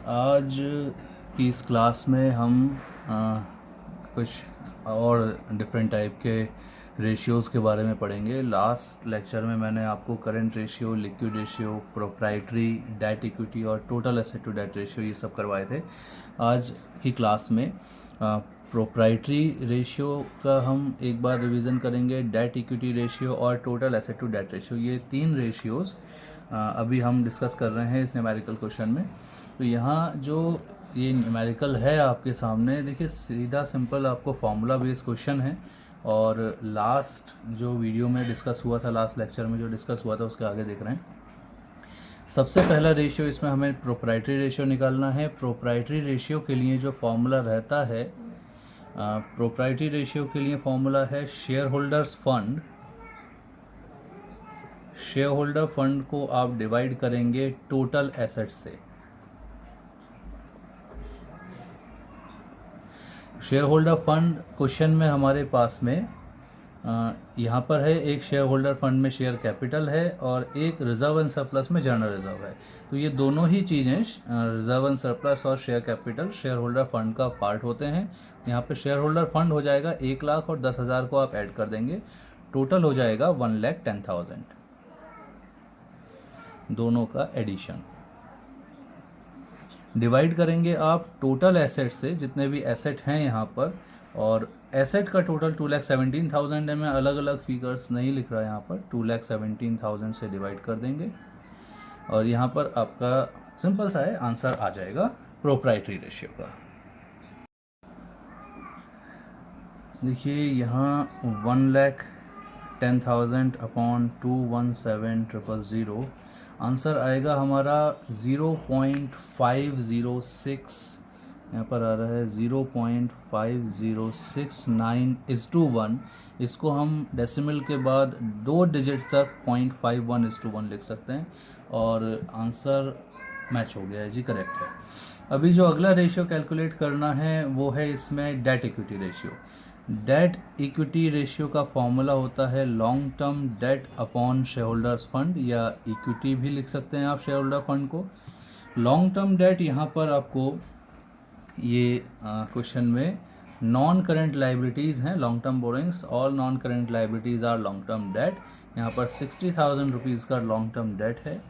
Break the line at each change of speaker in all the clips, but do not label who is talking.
आज की इस क्लास में हम कुछ और डिफरेंट टाइप के रेशियोज़ के बारे में पढ़ेंगे। लास्ट लेक्चर में मैंने आपको current ratio, liquid ratio, proprietary, debt equity और total asset to debt ratio ये सब करवाए थे। आज की क्लास में प्रोप्राइटरी रेशियो का हम एक बार रिवीजन करेंगे, डेट इक्विटी रेशियो और total asset to debt ratio, ये तीन रेशियोज़ अभी हम डिस्कस कर रहे हैं इस न्यूमेरिकल क्वेश्चन में। तो यहाँ जो ये न्यूमेरिकल है आपके सामने, देखिए सीधा सिंपल आपको फॉर्मूला बेस्ड क्वेश्चन है। और लास्ट जो वीडियो में डिस्कस हुआ था, लास्ट लेक्चर में जो डिस्कस हुआ था उसके आगे देख रहे हैं। सबसे पहला रेशियो इसमें हमें प्रोप्राइटरी रेशियो निकालना है। प्रोप्राइटरी रेशियो के लिए जो फॉर्मूला रहता है, प्रोप्राइटरी रेशियो के लिए फॉर्मूला है share holders fund. Share holder fund को आप डिवाइड करेंगे टोटल एसेट से। शेयर होल्डर फंड क्वेश्चन में हमारे पास में यहाँ पर है, एक शेयर होल्डर फंड में शेयर कैपिटल है और एक रिजर्व एंड सरप्लस में जनरल रिजर्व है। तो ये दोनों ही चीज़ें, रिजर्व एंड सरप्लस और share capital, share holder fund का पार्ट होते हैं। यहाँ पे शेयर होल्डर फंड हो जाएगा 1,00,000 और 10,000 को आप ऐड कर देंगे, टोटल हो जाएगा 1,10,000, दोनों का एडिशन। डिवाइड करेंगे आप टोटल एसेट से, जितने भी एसेट हैं यहाँ पर, और एसेट का टोटल 2,17,000 है। मैं अलग अलग फिगर्स नहीं लिख रहा यहाँ पर, 2,17,000 से डिवाइड कर देंगे और यहाँ पर आपका सिंपल सा है, आंसर आ जाएगा प्रोप्राइटरी रेशियो का। देखिए यहाँ 1,10,000 अपॉन 217,000 आंसर आएगा हमारा 0.506, यहाँ पर आ रहा है 0.5069:1। इसको हम डेसिमल के बाद 2 डिजिट तक 0.51:1 लिख सकते हैं और आंसर मैच हो गया है जी, करेक्ट है। अभी जो अगला रेशियो कैलकुलेट करना है वो है इसमें debt equity ratio. Debt equity ratio का फॉर्मूला होता है long term debt upon shareholders fund, या इक्विटी भी लिख सकते हैं आप शेयर होल्डर फंड को। लॉन्ग टर्म डेट यहाँ पर आपको ये क्वेश्चन में नॉन करेंट लाइबिलिटीज़ हैं, long term borrowings, all non current liabilities are long term debt. यहाँ पर 60,000 रुपीज़ का लॉन्ग टर्म डेट है,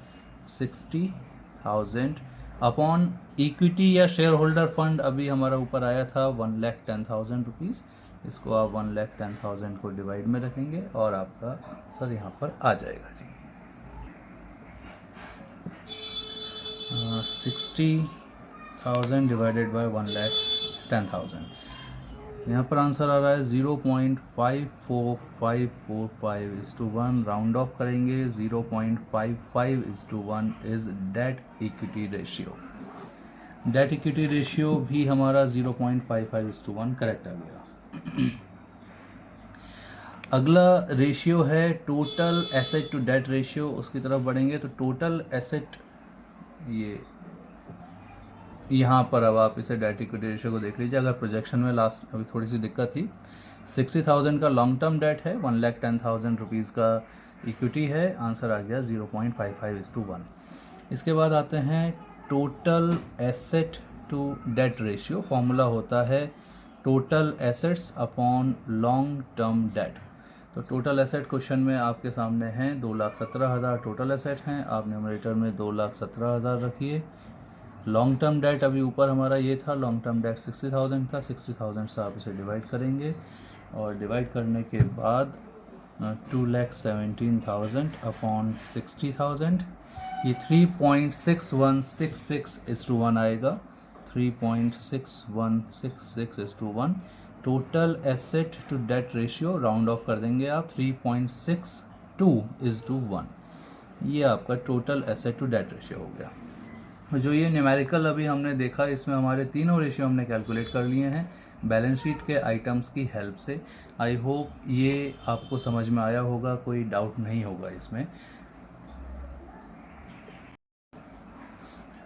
60,000 अपॉन इक्विटी या शेयर होल्डर फंड अभी हमारा ऊपर आया था 1,10,000 रुपीज़। इसको आप 1,10,000 को डिवाइड में रखेंगे और आपका आंसर यहाँ पर आ जाएगा जी। 60,000 डिवाइडेड बाय 1,10,000, यहाँ पर आंसर आ रहा है 0.54545:1। राउंड ऑफ करेंगे, 0.55:1 is debt equity ratio. Debt equity ratio भी हमारा 0.55:1 करेक्ट आ गया। अगला रेशियो है total asset to debt ratio, उसकी तरफ बढ़ेंगे। तो टोटल एसेट, ये यहाँ पर अब आप इसे डेट इक्विटी रेशियो को देख लीजिए। अगर प्रोजेक्शन में लास्ट अभी थोड़ी सी दिक्कत थी, 60,000 का लॉन्ग टर्म डेट है, 1,10,000 रुपीज़ का इक्विटी है, आंसर आ गया 0.55:1। इसके बाद आते हैं total asset to debt ratio. Formula होता है total assets upon long term debt. तो टोटल एसेट क्वेश्चन में आपके सामने हैं 2,17,000 टोटल एसेट हैं, आप न्यूमरेटर में 2,17,000 रखिए। लॉन्ग टर्म डेट अभी ऊपर हमारा ये था, लॉन्ग टर्म डेट 60,000 था, 60,000 से आप इसे डिवाइड करेंगे और डिवाइड करने के बाद 2,17,000 अपॉन 60,000, ये 3.6166:1 आएगा, 3.6166:1। Total asset to debt ratio round off कर देंगे आप, 3.62:1। ये आपका total asset to debt ratio हो गया। जो ये न्यूमेरिकल अभी हमने देखा, इसमें हमारे तीनों रेशियो हमने कैलकुलेट कर लिए हैं बैलेंस शीट के आइटम्स की हेल्प से। आई होप ये आपको समझ में आया होगा, कोई डाउट नहीं होगा इसमें।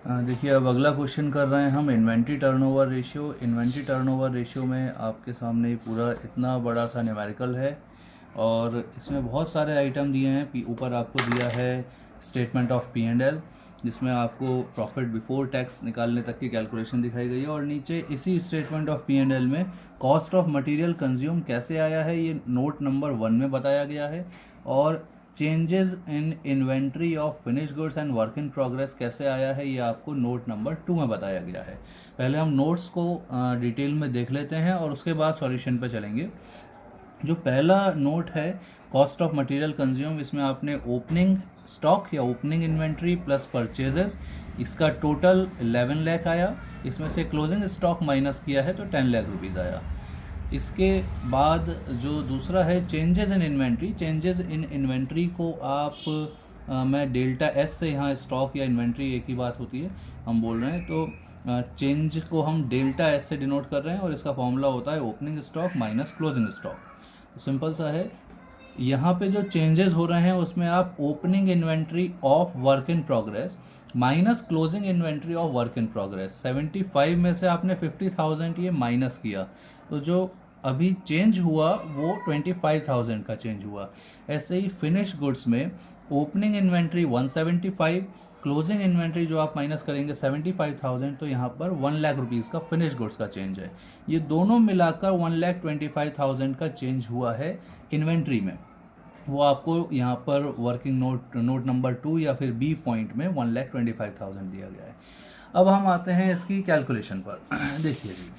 देखिए अब अगला क्वेश्चन कर रहे हैं हम inventory turnover ratio. Inventory turnover ratio में आपके सामने पूरा इतना बड़ा सा न्यूमेरिकल है और इसमें बहुत सारे आइटम दिए हैं। ऊपर आपको दिया है स्टेटमेंट ऑफ P&L जिसमें आपको प्रॉफिट बिफोर टैक्स निकालने तक की कैलकुलेशन दिखाई गई है। और नीचे इसी स्टेटमेंट ऑफ P&L में कॉस्ट ऑफ मटेरियल कंज्यूम कैसे आया है ये नोट नंबर 1 में बताया गया है, और changes in inventory of finish goods and work in progress कैसे आया है ये आपको नोट नंबर 2 में बताया गया है। पहले हम नोट्स को डिटेल में देख लेते हैं और उसके बाद सॉल्यूशन पे चलेंगे। जो पहला नोट है कॉस्ट ऑफ मटेरियल कंज्यूम, इसमें आपने ओपनिंग स्टॉक या ओपनिंग इन्वेंट्री प्लस परचेजेस, इसका टोटल 11 लाख आया। इसमें से क्लोजिंग स्टॉक माइनस किया है तो 10 लाख रुपीज़ आया। इसके बाद जो दूसरा है changes in inventory, changes in inventory को आप मैं डेल्टा एस से, यहाँ स्टॉक या इन्वेंट्री एक ही बात होती है, हम बोल रहे हैं तो चेंज को हम डेल्टा एस से डिनोट कर रहे हैं और इसका फॉर्मूला होता है opening stock minus closing stock. Simple सा है। यहाँ पे जो चेंजेस हो रहे हैं उसमें आप opening inventory of work in progress minus closing inventory of work in progress, 75 में से आपने 50,000 ये माइनस किया, तो जो अभी चेंज हुआ वो 25,000 का चेंज हुआ। ऐसे ही फिनिश गुड्स में ओपनिंग इन्वेंट्री 175, क्लोजिंग इन्वेंट्री जो आप माइनस करेंगे 75,000, तो यहाँ पर 1 लाख रुपीज़ का फिनिश गुड्स का चेंज है। ये दोनों मिलाकर 1,25,000 का चेंज हुआ है इन्वेंट्री में। वो आपको यहाँ पर वर्किंग नोट नंबर 2 या फिर बी पॉइंट में 1,25,000 दिया गया है। अब हम आते हैं इसकी कैलकुलेशन पर। देखिए जी,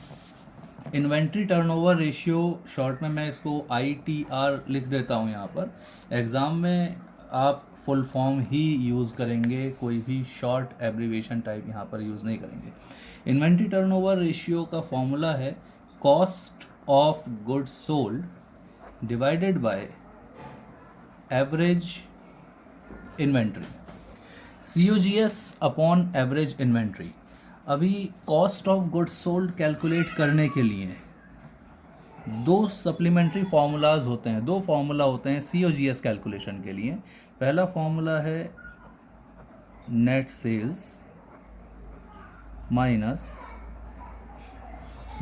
इन्वेंट्री टर्नओवर रेशियो, शॉर्ट में मैं इसको ITR लिख देता हूँ यहाँ पर। एग्ज़ाम में आप फुल फॉर्म ही यूज़ करेंगे, कोई भी शॉर्ट एब्रीवेशन टाइप यहाँ पर यूज़ नहीं करेंगे। इन्वेंट्री टर्नओवर रेशियो का फॉर्मूला है cost of goods sold divided by average inventory, COGS upon average inventory. अभी cost of goods sold calculate करने के लिए दो सप्लीमेंट्री फार्मूलाज होते हैं, दो फार्मूला होते हैं COGS कैलकुलेशन के लिए। पहला फार्मूला है net sales minus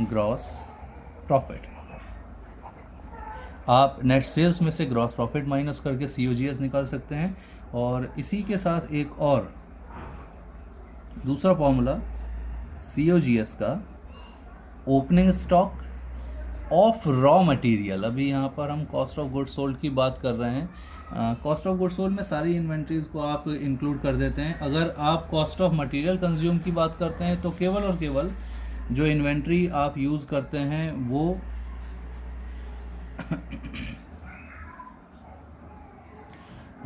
gross profit. आप नेट सेल्स में से ग्रॉस प्रॉफिट माइनस करके COGS निकाल सकते हैं। और इसी के साथ एक और दूसरा फॉर्मूला COGS का opening stock of raw material. अभी यहाँ पर हम कॉस्ट ऑफ गुड्स सोल्ड की बात कर रहे हैं। कॉस्ट ऑफ गुड्स सोल्ड में सारी इन्वेंट्रीज को आप इंक्लूड कर देते हैं। अगर आप कॉस्ट ऑफ मटेरियल कंज्यूम की बात करते हैं तो केवल और केवल जो इन्वेंट्री आप यूज़ करते हैं वो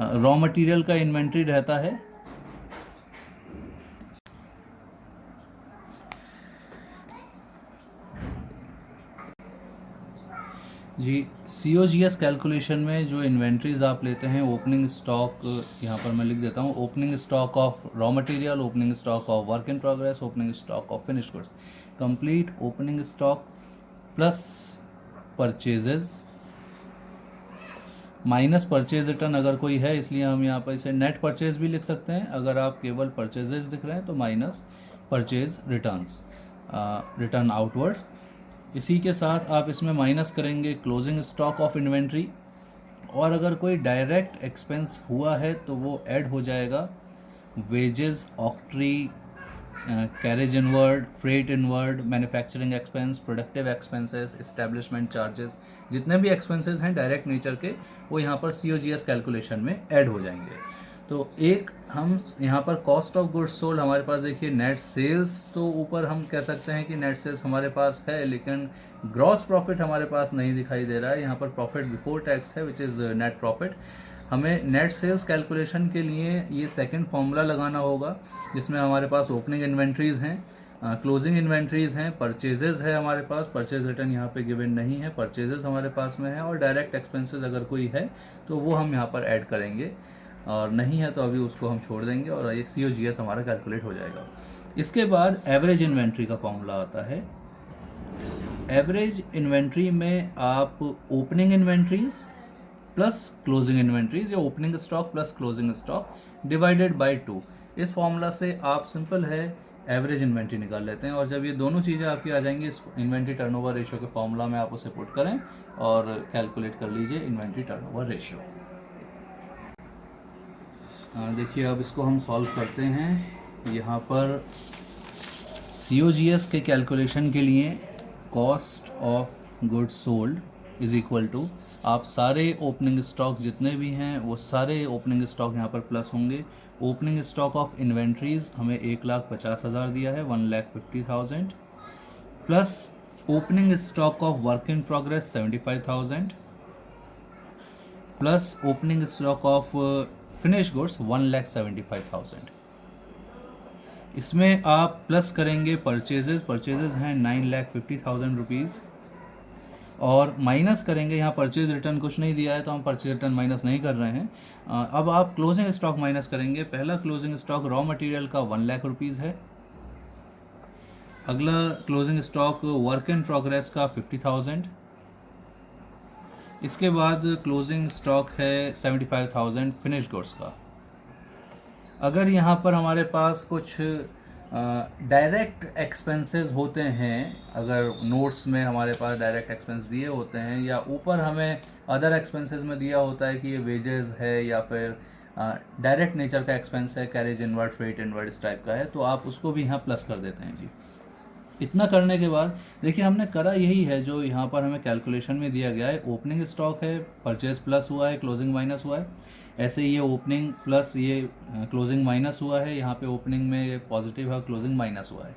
रॉ मटेरियल का इन्वेंट्री रहता है। जी, COGS कैलकुलेशन में जो इन्वेंट्रीज आप लेते हैं, ओपनिंग स्टॉक यहाँ पर मैं लिख देता हूँ, opening stock of raw material, opening stock of work in progress, opening stock of finish goods, complete opening stock plus purchases minus purchase return अगर कोई है, इसलिए हम यहाँ पर इसे नेट परचेज भी लिख सकते हैं। अगर आप केवल परचेजेस दिख रहे हैं तो minus purchase returns, return outwards. इसी के साथ आप इसमें माइनस करेंगे क्लोजिंग स्टॉक ऑफ इन्वेंट्री, और अगर कोई डायरेक्ट एक्सपेंस हुआ है तो वो ऐड हो जाएगा wages, octroi, carriage inward, freight inward, manufacturing expense, productive expenses, establishment charges, जितने भी एक्सपेंसेस हैं डायरेक्ट नेचर के वो यहाँ पर COGS कैलकुलेशन में ऐड हो जाएंगे। तो एक हम यहाँ पर कॉस्ट ऑफ गुड्स सोल्ड हमारे पास, देखिए नेट सेल्स तो ऊपर हम कह सकते हैं कि नेट सेल्स हमारे पास है, लेकिन ग्रॉस प्रॉफिट हमारे पास नहीं दिखाई दे रहा है। यहाँ पर प्रॉफिट बिफोर टैक्स है विच इज़ नेट प्रॉफिट। हमें नेट सेल्स कैलकुलेशन के लिए ये सेकंड फार्मूला लगाना होगा, जिसमें हमारे पास ओपनिंग इन्वेंट्रीज़ हैं, क्लोजिंग इन्वेंट्रीज़ हैं, परचेजेस है हमारे पास, परचेज रिटर्न यहाँ पे गिवन नहीं है, परचेजेस हमारे पास में है, और डायरेक्ट एक्सपेंसेस अगर कोई है तो वो हम यहाँ पर ऐड करेंगे, और नहीं है तो अभी उसको हम छोड़ देंगे और ये COGS हमारा कैलकुलेट हो जाएगा। इसके बाद एवरेज इन्वेंट्री का फॉर्मूला आता है। एवरेज इन्वेंट्री में आप opening inventories plus closing inventories या opening stock plus closing stock divided by 2, इस फॉर्मूला से आप सिंपल है एवरेज इन्वेंट्री निकाल लेते हैं। और जब ये दोनों चीज़ें आपकी आ जाएंगी इस इन्वेंट्री टर्नओवर रेशियो के फॉर्मूला में, आप उसे पुट करें और कैलकुलेट कर लीजिए इन्वेंट्री टर्नओवर रेशियो। देखिए अब इसको हम सॉल्व करते हैं। यहाँ पर COGS के कैलकुलेशन के लिए cost of goods sold is equal to, आप सारे ओपनिंग स्टॉक जितने भी हैं वो सारे ओपनिंग स्टॉक यहाँ पर प्लस होंगे। ओपनिंग स्टॉक ऑफ इन्वेंट्रीज हमें 1,50,000 दिया है, 1,50,000, plus opening stock of work in progress 75,000, plus opening stock of finish goods 1,75,000। इसमें आप प्लस करेंगे परचेजेस हैं 9,50,000 रुपीज़, और माइनस करेंगे, यहाँ परचेज रिटर्न कुछ नहीं दिया है तो हम परचेज रिटर्न माइनस नहीं कर रहे हैं। अब आप क्लोजिंग स्टॉक माइनस करेंगे। पहला क्लोजिंग स्टॉक रॉ मटेरियल का 1,00,000 रुपीज़ है। अगला closing stock work in progress का 50,000। इसके बाद क्लोजिंग स्टॉक है 75,000 फिनिश गुड्स का। अगर यहाँ पर हमारे पास कुछ डायरेक्ट एक्सपेंसेस होते हैं, अगर नोट्स में हमारे पास डायरेक्ट एक्सपेंस दिए होते हैं या ऊपर हमें अदर एक्सपेंसेस में दिया होता है कि ये वेजेस है या फिर डायरेक्ट नेचर का एक्सपेंस है, कैरेज इनवर्ड, फ्रेट इनवर्ड, इस टाइप का है, तो आप उसको भी यहाँ प्लस कर देते हैं जी। इतना करने के बाद देखिए हमने करा यही है जो यहाँ पर हमें कैलकुलेशन में दिया गया है। ओपनिंग स्टॉक है, परचेज प्लस हुआ है, क्लोजिंग माइनस हुआ है। ऐसे ये ओपनिंग प्लस ये क्लोजिंग माइनस हुआ है, यहाँ पे ओपनिंग में पॉजिटिव है, क्लोजिंग माइनस हुआ है।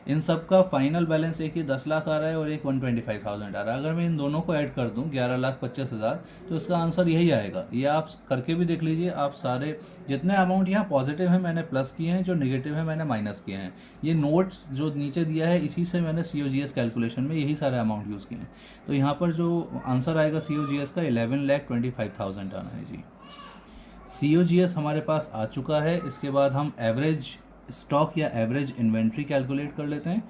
इन सब का फाइनल बैलेंस एक ही 10 लाख आ रहा है और एक 125,000 आ रहा है। अगर मैं इन दोनों को ऐड कर दूं 11,25,000, तो इसका आंसर यही आएगा। ये आप करके भी देख लीजिए। आप सारे जितने अमाउंट यहाँ पॉजिटिव है मैंने प्लस किए हैं, जो नेगेटिव है मैंने माइनस किए हैं। ये नोट जो नीचे दिया है इसी से मैंने COGS कैलकुलेशन में यही सारे अमाउंट यूज़ किए हैं। तो यहाँ पर जो आंसर आएगा COGS का 11,25,000 आना है जी। COGS हमारे पास आ चुका है। इसके बाद हम एवरेज स्टॉक या एवरेज इन्वेंट्री कैलकुलेट कर लेते हैं।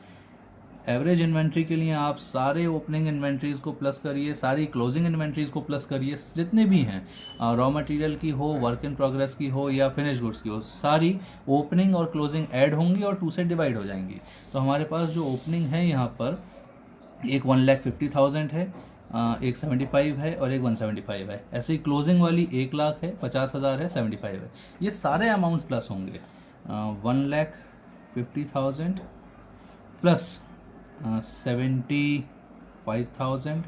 एवरेज इन्वेंट्री के लिए आप सारे ओपनिंग इन्वेंट्रीज को प्लस करिए, सारी क्लोजिंग इन्वेंट्रीज को प्लस करिए, जितने भी हैं रॉ मटेरियल की हो, वर्क इन प्रोग्रेस की हो या फिनिश गुड्स की हो, सारी ओपनिंग और क्लोजिंग ऐड होंगी और 2 से डिवाइड हो जाएंगी। तो हमारे पास जो ओपनिंग है यहाँ पर एक 1,50,000 है, एक 75 है और एक 175 है। ऐसे ही क्लोजिंग वाली 1,00,000 है, 50,000 है, 75 है। ये सारे अमाउंट प्लस होंगे। 1,50,000 plus 75,000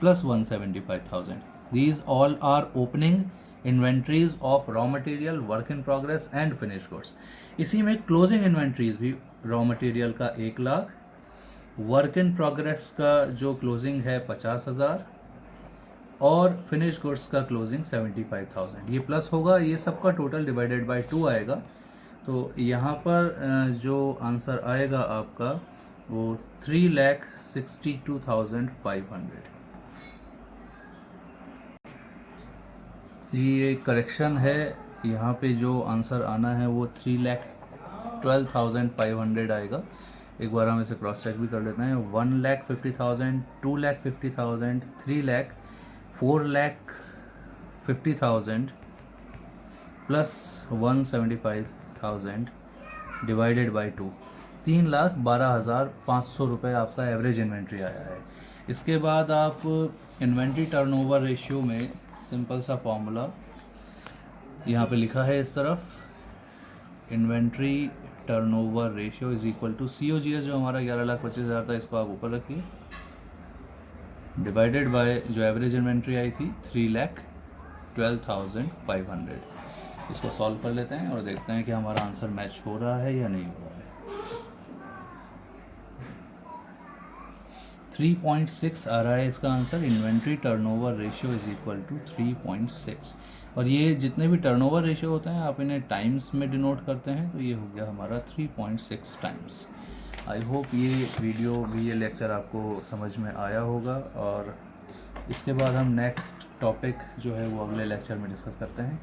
plus 175,000। These all are opening inventories of raw material, work in progress and finished goods। इसी में क्लोजिंग इन्वेंट्रीज भी रॉ मटेरियल का 1,00,000, वर्क इन प्रोग्रेस का जो क्लोजिंग है 50,000 और फिनिश गुड्स का क्लोजिंग 75,000। ये प्लस होगा, ये सबका टोटल डिवाइडेड बाय 2 आएगा। तो यहाँ पर जो आंसर आएगा आपका वो 3,62,500। ये करेक्शन है। यहाँ पे जो आंसर आना है वो 3,12,500 आएगा। एक बार हम इसे क्रॉस चेक भी कर लेते हैं। 1,50,000, 2,50,000, 3,00,000, 4,50,000 प्लस 175,000 डिवाइडेड बाई 2, 3,12,500 रुपये आपका एवरेज इन्वेंट्री आया है। इसके बाद आप इन्वेंट्री टर्नओवर रेशियो में सिंपल सा फॉर्मूला यहाँ पे लिखा है इस तरफ, inventory turnover ratio is equal to COGS जो हमारा 11,25,000 था, इसको आप ऊपर रखिए, डिवाइडेड बाय जो एवरेज इन्वेंट्री आई थी 3,12,500। इसको सॉल्व कर लेते हैं और देखते हैं कि हमारा आंसर मैच हो रहा है या नहीं हो रहा है। 3.6 आ रहा है इसका answer. Inventory turnover ratio is equal to 3.6। और ये जितने भी टर्नओवर रेशियो होते हैं आप इन्हें टाइम्स में डिनोट करते हैं, तो ये हो गया हमारा 3.6 टाइम्स। आई होप ये वीडियो भी, ये लेक्चर आपको समझ में आया होगा। और इसके बाद हम नेक्स्ट टॉपिक जो है वो अगले लेक्चर में डिस्कस करते हैं।